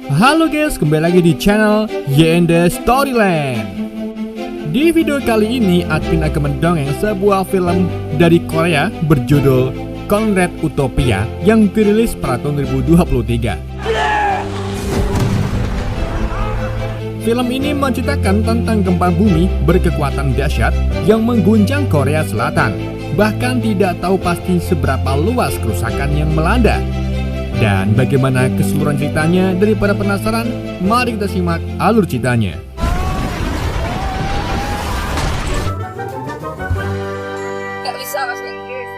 Halo guys, kembali lagi di channel YND Storyland. Di video kali ini, Admin akan mendongeng sebuah film dari Korea berjudul Conrad Utopia yang dirilis pada tahun 2023. Film ini menceritakan tentang gempa bumi berkekuatan dahsyat yang mengguncang Korea Selatan. Bahkan tidak tahu pasti seberapa luas kerusakan yang melanda. Dan bagaimana keseluruhan ceritanya? Daripada penasaran, mari kita simak alur ceritanya. Gak bisa bahasa Inggris.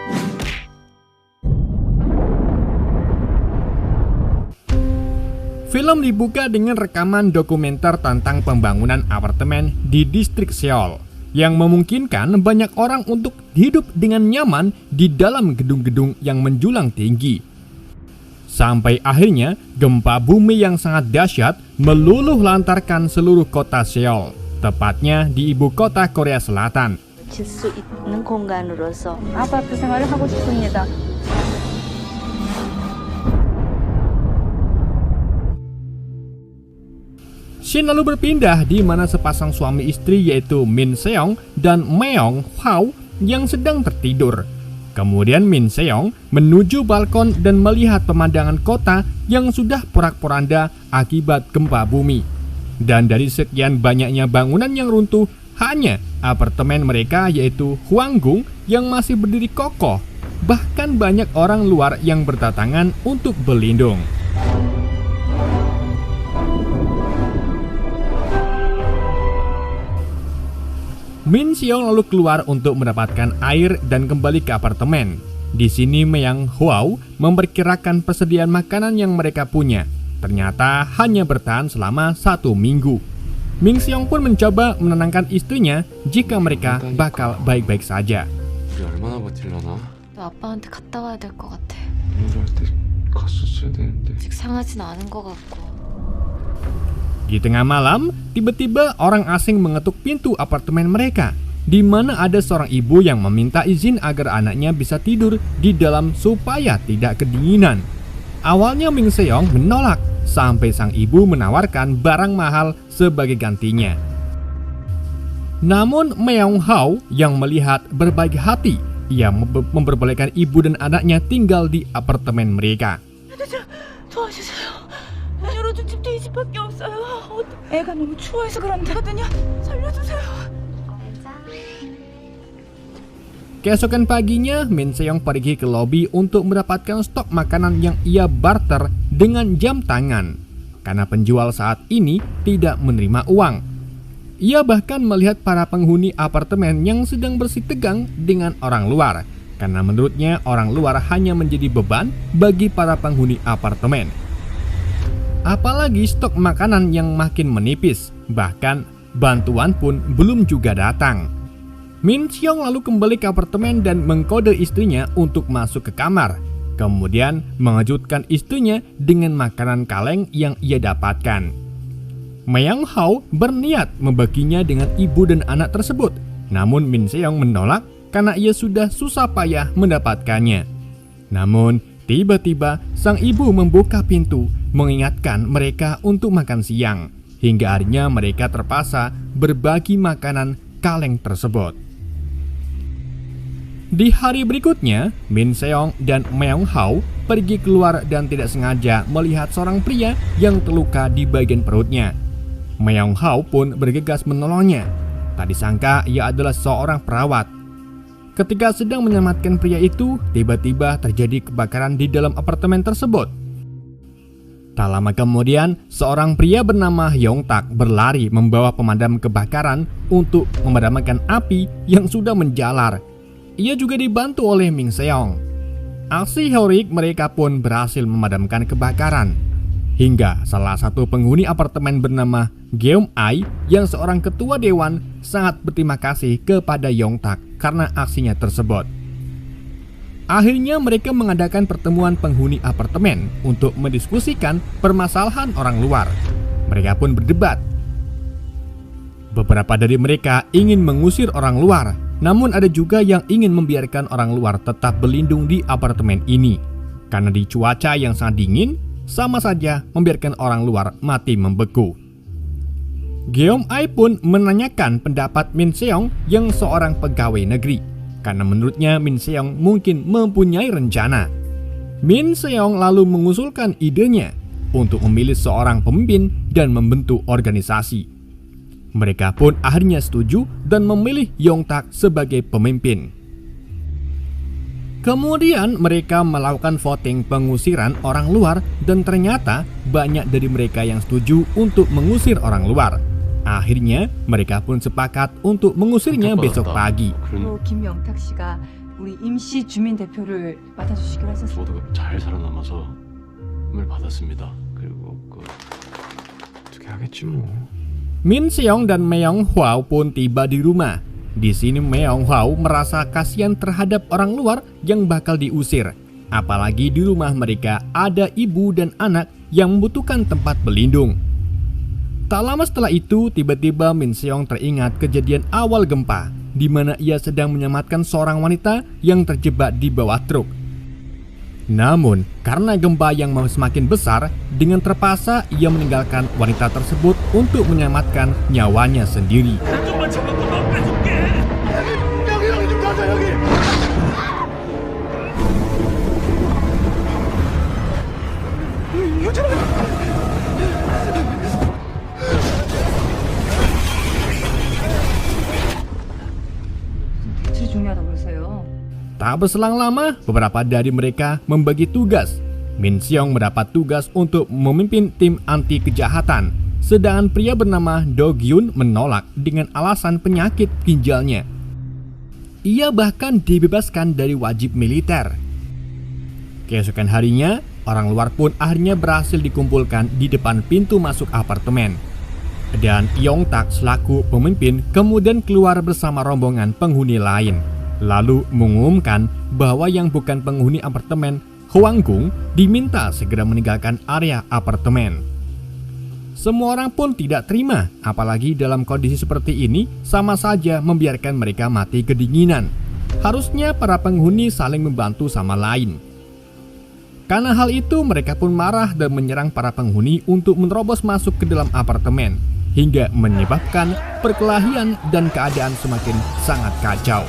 Film dibuka dengan rekaman dokumenter tentang pembangunan apartemen di distrik Seoul yang memungkinkan banyak orang untuk hidup dengan nyaman di dalam gedung-gedung yang menjulang tinggi. Sampai akhirnya gempa bumi yang sangat dahsyat meluluh lantarkan seluruh kota Seoul, tepatnya di ibu kota Korea Selatan. 질 수 있는 공간으로서 아파트 생활을 하고 싶습니다. Scene lalu berpindah di mana sepasang suami istri yaitu Min Seong dan Meong Hwa yang sedang tertidur. Kemudian Min Seong menuju balkon dan melihat pemandangan kota yang sudah porak-poranda akibat gempa bumi. Dan dari sekian banyaknya bangunan yang runtuh, hanya apartemen mereka yaitu Hwanggung yang masih berdiri kokoh. Bahkan banyak orang luar yang berdatangan untuk berlindung. Min Seong lalu keluar untuk mendapatkan air dan kembali ke apartemen. Di sini Meong Hwa memperkirakan persediaan makanan yang mereka punya ternyata hanya bertahan selama 1 minggu. Min Seong pun mencoba menenangkan istrinya jika mereka bakal baik-baik saja. 우리 얼마나 버틸려나? 너 아빠한테 갔다 와야 될 것 같아. 이럴 때 갔었어야 되는데. 아직 상하진 않은 것 같고. Di tengah malam, tiba-tiba orang asing mengetuk pintu apartemen mereka, di mana ada seorang ibu yang meminta izin agar anaknya bisa tidur di dalam supaya tidak kedinginan. Awalnya Min Seong menolak, sampai sang ibu menawarkan barang mahal sebagai gantinya. Namun Meong Hwa yang melihat berbaik hati, ia memperbolehkan ibu dan anaknya tinggal di apartemen mereka. 도와주세요. 열어준 집도 이 집밖에 없어요. 애가 너무 추워해서 그런다거든요. 살려주세요. Keesokan paginya, Min Seong pergi ke lobi untuk mendapatkan stok makanan yang ia barter dengan jam tangan. Karena penjual saat ini tidak menerima uang. Ia bahkan melihat para penghuni apartemen yang sedang bersitegang dengan orang luar. Karena menurutnya orang luar hanya menjadi beban bagi para penghuni apartemen. Apalagi stok makanan yang makin menipis, bahkan bantuan pun belum juga datang. Min Seong lalu kembali ke apartemen dan mengkode istrinya untuk masuk ke kamar. Kemudian mengejutkan istrinya dengan makanan kaleng yang ia dapatkan. Meong Hwa berniat membaginya dengan ibu dan anak tersebut. Namun Min Seong menolak karena ia sudah susah payah mendapatkannya. Namun tiba-tiba sang ibu membuka pintu mengingatkan mereka untuk makan siang. Hingga akhirnya mereka terpaksa berbagi makanan kaleng tersebut. Di hari berikutnya, Min Seong dan Meong Hwa pergi keluar dan tidak sengaja melihat seorang pria yang terluka di bagian perutnya. Meong Hwa pun bergegas menolongnya. Tak disangka ia adalah seorang perawat. Ketika sedang menyelamatkan pria itu, tiba-tiba terjadi kebakaran di dalam apartemen tersebut. Tak lama kemudian, seorang pria bernama Yong Tak berlari membawa pemadam kebakaran untuk memadamkan api yang sudah menjalar. Ia juga dibantu oleh Min Seong. Aksi heroik mereka pun berhasil memadamkan kebakaran. Hingga salah satu penghuni apartemen bernama Geum Ai yang seorang ketua dewan sangat berterima kasih kepada Yong Tak karena aksinya tersebut. Akhirnya mereka mengadakan pertemuan penghuni apartemen untuk mendiskusikan permasalahan orang luar. Mereka pun berdebat. Beberapa dari mereka ingin mengusir orang luar, namun ada juga yang ingin membiarkan orang luar tetap berlindung di apartemen ini. Karena di cuaca yang sangat dingin, sama saja membiarkan orang luar mati membeku. Geom Ai pun menanyakan pendapat Min Seong yang seorang pegawai negeri, karena menurutnya Min Seong mungkin mempunyai rencana. Min Seong lalu mengusulkan idenya untuk memilih seorang pemimpin dan membentuk organisasi. Mereka pun akhirnya setuju dan memilih Yong-tak sebagai pemimpin. Kemudian mereka melakukan voting pengusiran orang luar dan ternyata banyak dari mereka yang setuju untuk mengusir orang luar. Akhirnya mereka pun sepakat untuk mengusirnya besok pagi. 김영탁 씨가 우리 임시 주민 대표를 맡아주시기로 하셨어요. 모두가 잘 살아남아서 을 받았습니다. 그리고 어떻게 하겠지 뭐. Min Seong dan Meong Hwao pun tiba di rumah. Di sini Meong Hwao merasa kasihan terhadap orang luar yang bakal diusir. Apalagi di rumah mereka ada ibu dan anak yang membutuhkan tempat berlindung. Tak lama setelah itu, tiba-tiba Min Seong teringat kejadian awal gempa, di mana ia sedang menyelamatkan seorang wanita yang terjebak di bawah truk. Namun, karena gempa yang semakin besar, dengan terpaksa ia meninggalkan wanita tersebut untuk menyelamatkan nyawanya sendiri. 중요하다고 해서요. Tak berselang lama, beberapa dari mereka membagi tugas. Min Seong mendapat tugas untuk memimpin tim anti kejahatan, sedangkan pria bernama Do Gyun menolak dengan alasan penyakit ginjalnya. Ia bahkan dibebaskan dari wajib militer. Keesokan harinya, orang luar pun akhirnya berhasil dikumpulkan di depan pintu masuk apartemen. Dan Yong-tak selaku pemimpin kemudian keluar bersama rombongan penghuni lain, lalu mengumumkan bahwa yang bukan penghuni apartemen, Hwang-gung, diminta segera meninggalkan area apartemen. Semua orang pun tidak terima, apalagi dalam kondisi seperti ini sama saja membiarkan mereka mati kedinginan. Harusnya para penghuni saling membantu sama lain. Karena hal itu, mereka pun marah dan menyerang para penghuni untuk menerobos masuk ke dalam apartemen, hingga menyebabkan perkelahian dan keadaan semakin sangat kacau.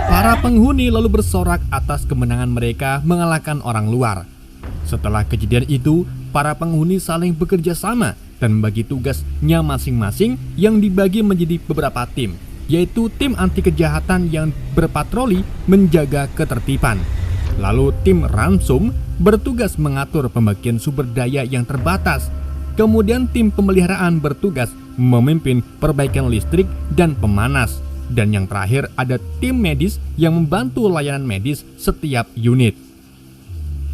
Para penghuni lalu bersorak atas kemenangan mereka mengalahkan orang luar. Setelah kejadian itu, para penghuni saling bekerja sama dan membagi tugasnya masing-masing yang dibagi menjadi beberapa tim, yaitu tim anti kejahatan yang berpatroli menjaga ketertiban. Lalu tim ransum bertugas mengatur pembagian sumber daya yang terbatas. Kemudian tim pemeliharaan bertugas memimpin perbaikan listrik dan pemanas. Dan yang terakhir ada tim medis yang membantu layanan medis setiap unit.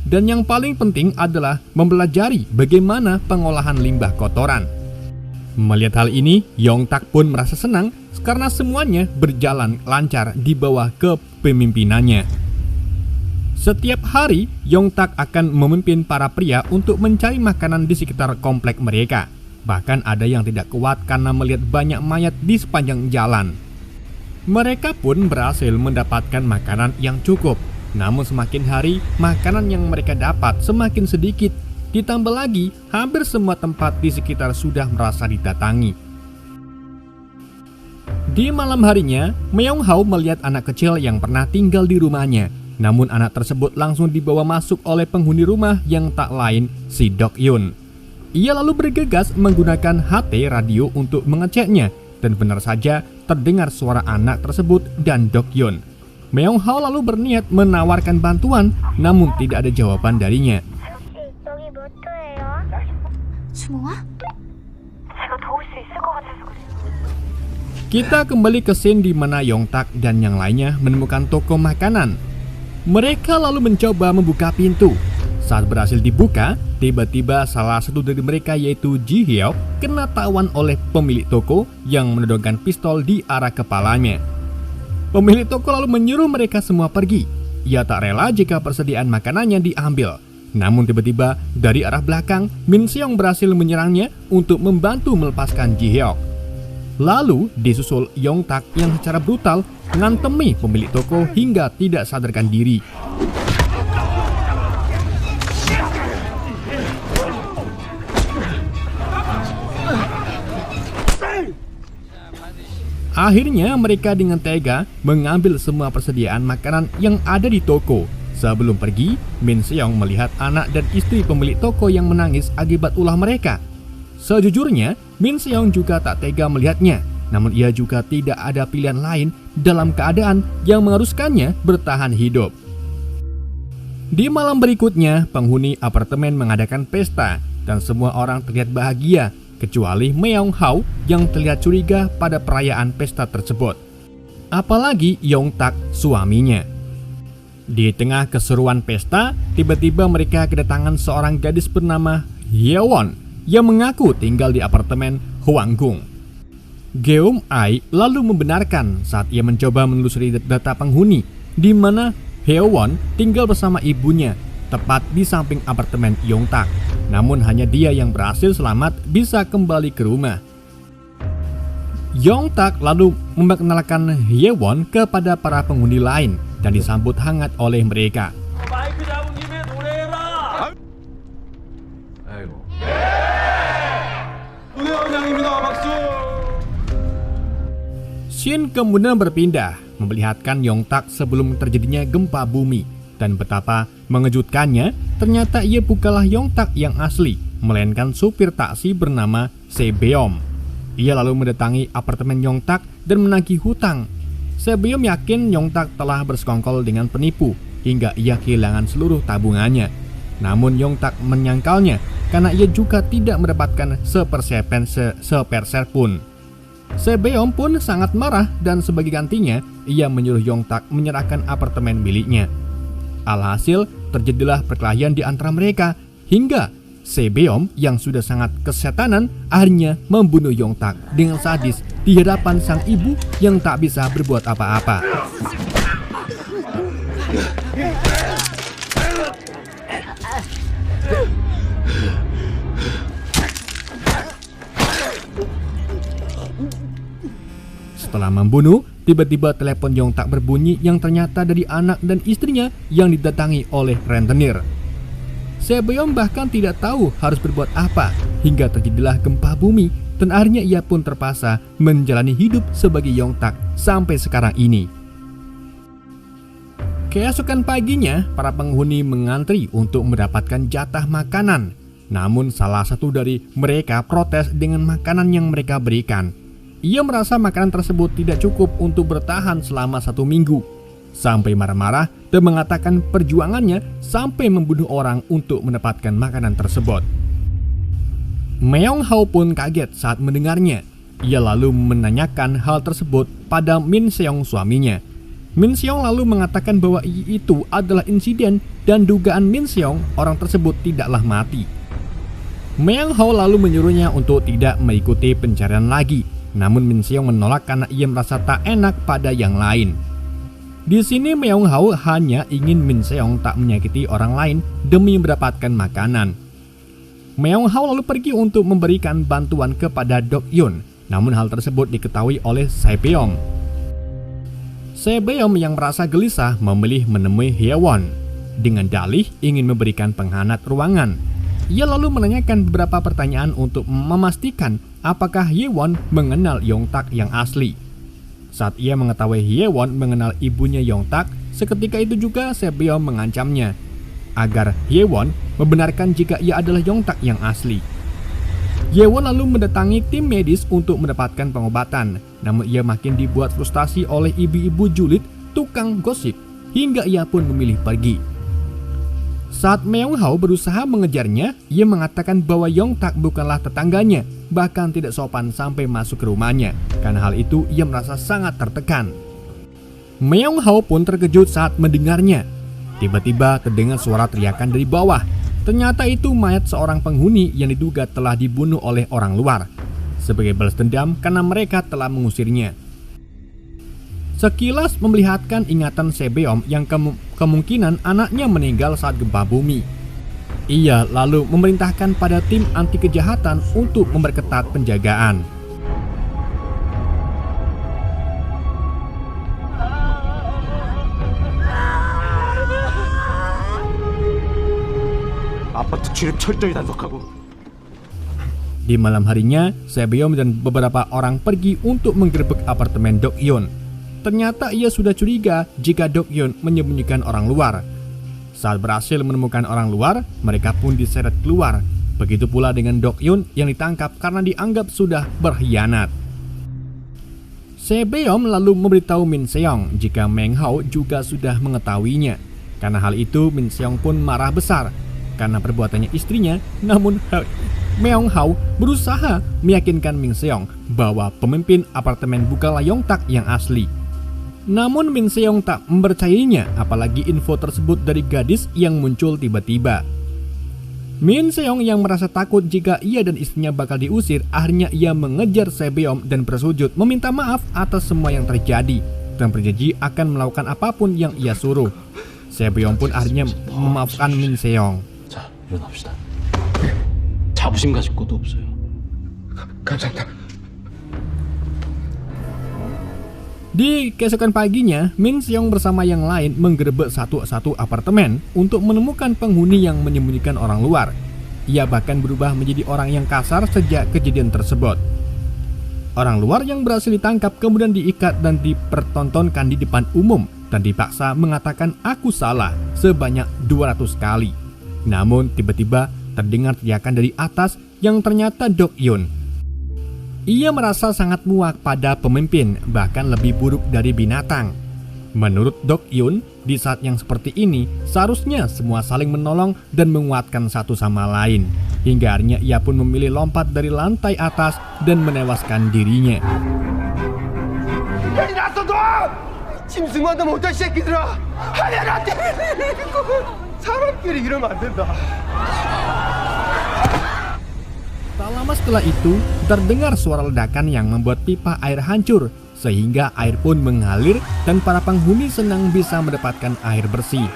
Dan yang paling penting adalah mempelajari bagaimana pengolahan limbah kotoran. Melihat hal ini, Yong-tak pun merasa senang karena semuanya berjalan lancar di bawah kepemimpinannya. Setiap hari, Yong-tak akan memimpin para pria untuk mencari makanan di sekitar komplek mereka. Bahkan ada yang tidak kuat karena melihat banyak mayat di sepanjang jalan. Mereka pun berhasil mendapatkan makanan yang cukup. Namun semakin hari, makanan yang mereka dapat semakin sedikit. Ditambah lagi, hampir semua tempat di sekitar sudah merasa didatangi. Di malam harinya, Meong Hwao melihat anak kecil yang pernah tinggal di rumahnya. Namun anak tersebut langsung dibawa masuk oleh penghuni rumah yang tak lain si Dok Yun. Ia lalu bergegas menggunakan HT radio untuk mengeceknya. Dan benar saja terdengar suara anak tersebut dan Dok Yun. Meong Hwao lalu berniat menawarkan bantuan, namun tidak ada jawaban darinya. 여기 몇 도예요? 수몽아? 제가 도울 수 있을 것 같아서 그래요. Kita kembali ke scene di mana Yongtak dan yang lainnya menemukan toko makanan. Mereka lalu mencoba membuka pintu. Saat berhasil dibuka, tiba-tiba salah satu dari mereka yaitu Ji Hyuk kena tawan oleh pemilik toko yang menodongkan pistol di arah kepalanya. Pemilik toko lalu menyuruh mereka semua pergi. Ia tak rela jika persediaan makanannya diambil. Namun tiba-tiba dari arah belakang, Min Seong berhasil menyerangnya untuk membantu melepaskan Ji Hyuk. Lalu disusul Yongtak yang secara brutal ngantemi pemilik toko hingga tidak sadarkan diri. Akhirnya mereka dengan tega mengambil semua persediaan makanan yang ada di toko. Sebelum pergi, Min Seong melihat anak dan istri pemilik toko yang menangis akibat ulah mereka. Sejujurnya, Min Seong juga tak tega melihatnya, namun ia juga tidak ada pilihan lain dalam keadaan yang mengharuskannya bertahan hidup. Di malam berikutnya, penghuni apartemen mengadakan pesta dan semua orang terlihat bahagia, kecuali Meong Hao yang terlihat curiga pada perayaan pesta tersebut. Apalagi Yongtak, suaminya. Di tengah keseruan pesta, tiba-tiba mereka kedatangan seorang gadis bernama Hyewon yang mengaku tinggal di apartemen Hwanggung. Geum Ai lalu membenarkan saat ia mencoba menelusuri data penghuni, di mana Hyewon tinggal bersama ibunya, tepat di samping apartemen Yongtak. Namun hanya dia yang berhasil selamat bisa kembali ke rumah. Yongtak lalu memperkenalkan Hyewon kepada para penghuni lain dan disambut hangat oleh mereka. Shin kemudian berpindah, memperlihatkan Yongtak sebelum terjadinya gempa bumi, dan betapa mengejutkannya, ternyata ia bukanlah Yongtak yang asli, melainkan supir taksi bernama Sebeom. Ia lalu mendatangi apartemen Yongtak dan menagih hutang. Sebeom yakin Yongtak telah bersekongkol dengan penipu hingga ia kehilangan seluruh tabungannya. Namun Yongtak menyangkalnya karena ia juga tidak mendapatkan sepersen pun. Sebeom pun sangat marah dan sebagai gantinya ia menyuruh Yongtak menyerahkan apartemen miliknya. Alhasil terjadilah perkelahian di antara mereka hingga Sebeom yang sudah sangat kesetanan akhirnya membunuh Yongtak dengan sadis di hadapan sang ibu yang tak bisa berbuat apa-apa. Setelah membunuh, tiba-tiba telepon Yongtak berbunyi yang ternyata dari anak dan istrinya yang didatangi oleh rentenir. Sebeom bahkan tidak tahu harus berbuat apa hingga terjadilah gempa bumi dan akhirnya ia pun terpaksa menjalani hidup sebagai Yongtak sampai sekarang ini. Keesokan paginya, para penghuni mengantri untuk mendapatkan jatah makanan. Namun salah satu dari mereka protes dengan makanan yang mereka berikan. Ia merasa makanan tersebut tidak cukup untuk bertahan selama 1 minggu. Sampai marah-marah dan mengatakan perjuangannya sampai membunuh orang untuk mendapatkan makanan tersebut. Meong Hao pun kaget saat mendengarnya. Ia lalu menanyakan hal tersebut pada Min Seong, suaminya. Min Seong lalu mengatakan bahwa itu adalah insiden dan dugaan Min Seong orang tersebut tidaklah mati. Meong Hao lalu menyuruhnya untuk tidak mengikuti pencarian lagi. Namun Min Seong menolak karena ia merasa tak enak pada yang lain. Di sini Meong Hao hanya ingin Min Seong tak menyakiti orang lain demi mendapatkan makanan. Meong Hao lalu pergi untuk memberikan bantuan kepada Dok Yun. Namun hal tersebut diketahui oleh Sebeom. Sebeom yang merasa gelisah memilih menemui Hyewon dengan dalih ingin memberikan penghangat ruangan. Ia lalu menanyakan beberapa pertanyaan untuk memastikan apakah Hyewon mengenal Yongtak yang asli. Saat ia mengetahui Hyewon mengenal ibunya Yongtak, seketika itu juga Sebeom mengancamnya agar Hyewon membenarkan jika ia adalah Yongtak yang asli. Hyewon lalu mendatangi tim medis untuk mendapatkan pengobatan, namun ia makin dibuat frustasi oleh ibu-ibu julid tukang gosip hingga ia pun memilih pergi. Saat Meong Hao berusaha mengejarnya, ia mengatakan bahwa Yongtak bukanlah tetangganya bahkan tidak sopan sampai masuk ke rumahnya. Karena hal itu ia merasa sangat tertekan. Meong Hao pun terkejut saat mendengarnya. Tiba-tiba terdengar suara teriakan dari bawah. Ternyata itu mayat seorang penghuni yang diduga telah dibunuh oleh orang luar sebagai balas dendam karena mereka telah mengusirnya. Sekilas memperlihatkan ingatan Sebeom yang kemungkinan anaknya meninggal saat gempa bumi. Ia lalu memerintahkan pada tim anti kejahatan untuk memperketat penjagaan. 아파트 출입 철저히 단속하고. Di malam harinya, Sebeom dan beberapa orang pergi untuk menggerebek apartemen Dok-yeon. Ternyata ia sudah curiga jika Dok-yeon menyembunyikan orang luar. Saat berhasil menemukan orang luar, mereka pun diseret keluar. Begitu pula dengan Dok-yeon yang ditangkap karena dianggap sudah berkhianat. Sebeom lalu memberitahu Min Seong jika Meng Hao juga sudah mengetahuinya. Karena hal itu, Min Seong pun marah besar karena perbuatannya istrinya. Namun Meong Hao berusaha meyakinkan Min Seong bahwa pemimpin apartemen bukanlah Yongtak yang asli. Namun Min Seong tak mempercayainya, apalagi info tersebut dari gadis yang muncul tiba-tiba. Min Seong yang merasa takut jika ia dan istrinya bakal diusir, akhirnya ia mengejar Sebeom dan bersujud meminta maaf atas semua yang terjadi dan berjanji akan melakukan apapun yang ia suruh. Sebeom pun akhirnya memaafkan Min Seong. 자, 일어납시다. 자부심 가질 것도 없어요. 감사합니다. Di keesokan paginya, Min Seong bersama yang lain menggerebek satu-satu apartemen untuk menemukan penghuni yang menyembunyikan orang luar. Ia bahkan berubah menjadi orang yang kasar sejak kejadian tersebut. Orang luar yang berhasil ditangkap kemudian diikat dan dipertontonkan di depan umum dan dipaksa mengatakan "aku salah" sebanyak 200 kali. Namun tiba-tiba terdengar teriakan dari atas yang ternyata Dok-yeon. Ia merasa sangat muak pada pemimpin, bahkan lebih buruk dari binatang. Menurut Dok-yeon, di saat yang seperti ini seharusnya semua saling menolong dan menguatkan satu sama lain. Hingga akhirnya ia pun memilih lompat dari lantai atas dan menewaskan dirinya. 짐승만도 못할 새끼들아! 하려나 때리고 사람끼리 이러면 안 된다. Tak lama setelah itu, terdengar suara ledakan yang membuat pipa air hancur, sehingga air pun mengalir dan para penghuni senang bisa mendapatkan air bersih.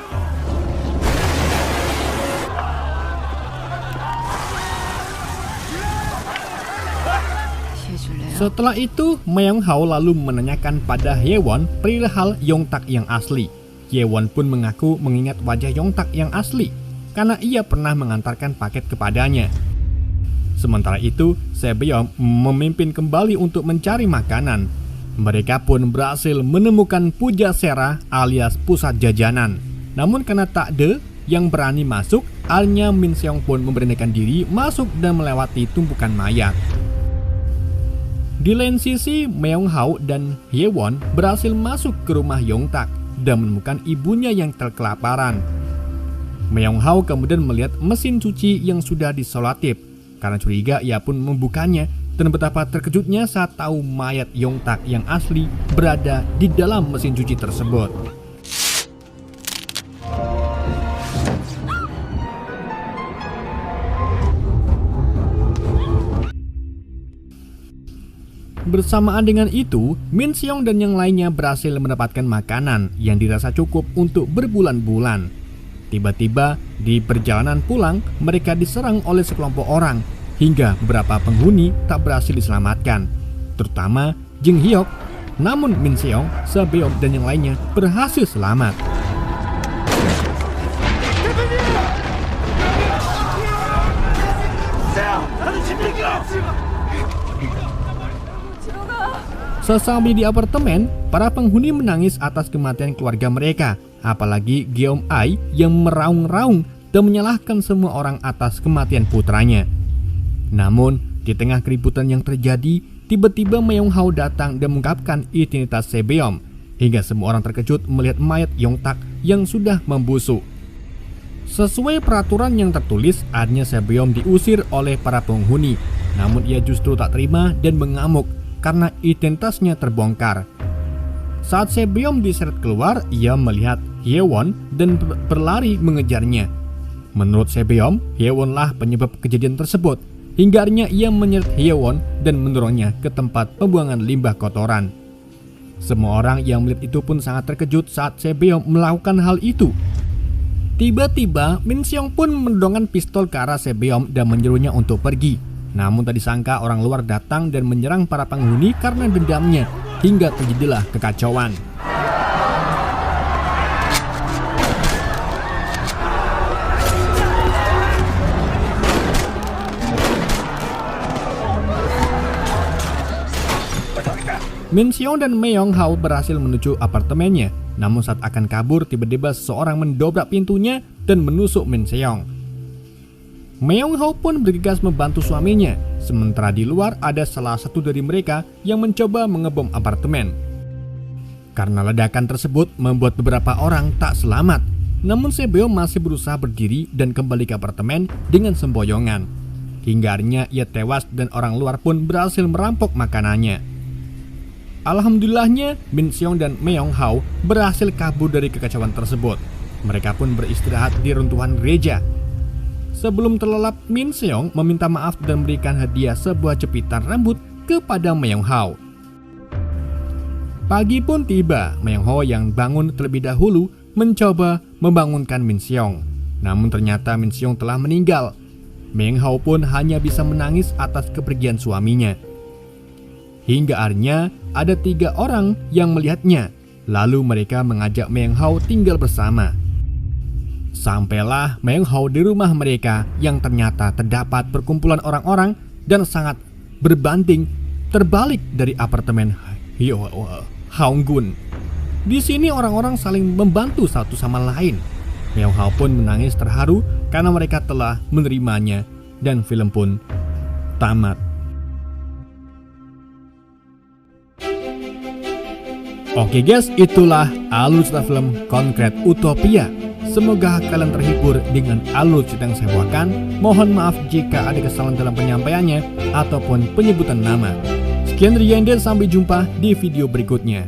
Setelah itu, Meong Hao lalu menanyakan pada Hyewon perihal Yongtak yang asli. Hyewon pun mengaku mengingat wajah Yongtak yang asli karena ia pernah mengantarkan paket kepadanya. Sementara itu, Sebeom memimpin kembali untuk mencari makanan. Mereka pun berhasil menemukan Pujasera alias pusat jajanan. Namun karena tak ada yang berani masuk, akhirnya Min Seong pun memberanikan diri masuk dan melewati tumpukan mayat. Di lain sisi, Meong Hao dan Hyewon berhasil masuk ke rumah Yongtak dan menemukan ibunya yang kelaparan. Meong Hao kemudian melihat mesin cuci yang sudah disolatif. Karena curiga, ia pun membukanya dan betapa terkejutnya saat tahu mayat Yongtak yang asli berada di dalam mesin cuci tersebut. Bersamaan dengan itu, Min Seong dan yang lainnya berhasil mendapatkan makanan yang dirasa cukup untuk berbulan-bulan. Tiba-tiba di perjalanan pulang, mereka diserang oleh sekelompok orang hingga beberapa penghuni tak berhasil diselamatkan, terutama Jung Hyuk. Namun Min Seong, Sebeom dan yang lainnya berhasil selamat. Sesampai di apartemen, para penghuni menangis atas kematian keluarga mereka, apalagi Geom Ai yang meraung-raung dan menyalahkan semua orang atas kematian putranya. Namun, di tengah keributan yang terjadi, tiba-tiba Meong Hao datang dan mengungkapkan identitas Sebeom, hingga semua orang terkejut melihat mayat Yongtak yang sudah membusuk. Sesuai peraturan yang tertulis, akhirnya Sebeom diusir oleh para penghuni. Namun ia justru tak terima dan mengamuk karena identitasnya terbongkar. Saat Sebeom diseret keluar, ia melihat Hyewon dan berlari mengejarnya. Menurut Sebeom, Hyewon lah penyebab kejadian tersebut. Hingga akhirnya ia menyeret Hyewon dan mendorongnya ke tempat pembuangan limbah kotoran. Semua orang yang melihat itu pun sangat terkejut saat Sebeom melakukan hal itu. Tiba-tiba Min Seong pun mendongkan pistol ke arah Sebeom dan menyuruhnya untuk pergi. Namun tak disangka orang luar datang dan menyerang para penghuni karena dendamnya, hingga terjadilah kekacauan. Min Seong dan Meong Hao berhasil menuju apartemennya. Namun saat akan kabur, tiba-tiba seseorang mendobrak pintunya dan menusuk Min Seong. Meong Hao pun bergegas membantu suaminya. Sementara di luar ada salah satu dari mereka yang mencoba mengebom apartemen. Karena ledakan tersebut membuat beberapa orang tak selamat. Namun Sebeom masih berusaha berdiri dan kembali ke apartemen dengan semboyongan. Hingga akhirnya ia tewas dan orang luar pun berhasil merampok makanannya. Alhamdulillahnya, Min Seong dan Meong Hao berhasil kabur dari kekacauan tersebut. Mereka pun beristirahat di runtuhan gereja. Sebelum terlelap, Min Seong meminta maaf dan memberikan hadiah sebuah jepitan rambut kepada Meong Hao. Pagi pun tiba, Meong Hao yang bangun terlebih dahulu mencoba membangunkan Min Seong. Namun ternyata Min Seong telah meninggal. Meong Hao pun hanya bisa menangis atas kepergian suaminya. Hingga akhirnya ada 3 orang yang melihatnya. Lalu mereka mengajak Meong Hao tinggal bersama. Sampailah Meong Hao di rumah mereka yang ternyata terdapat perkumpulan orang-orang dan sangat berbanding terbalik dari apartemen Haunggun. Di sini orang-orang saling membantu satu sama lain. Meong Hao pun menangis terharu karena mereka telah menerimanya dan film pun tamat. Oke guys, itulah alur cerita film Concrete Utopia. Semoga kalian terhibur dengan alur cerita yang saya bawakan. Mohon maaf jika ada kesalahan dalam penyampaiannya ataupun penyebutan nama. Sekian dari Yenden, sampai jumpa di video berikutnya.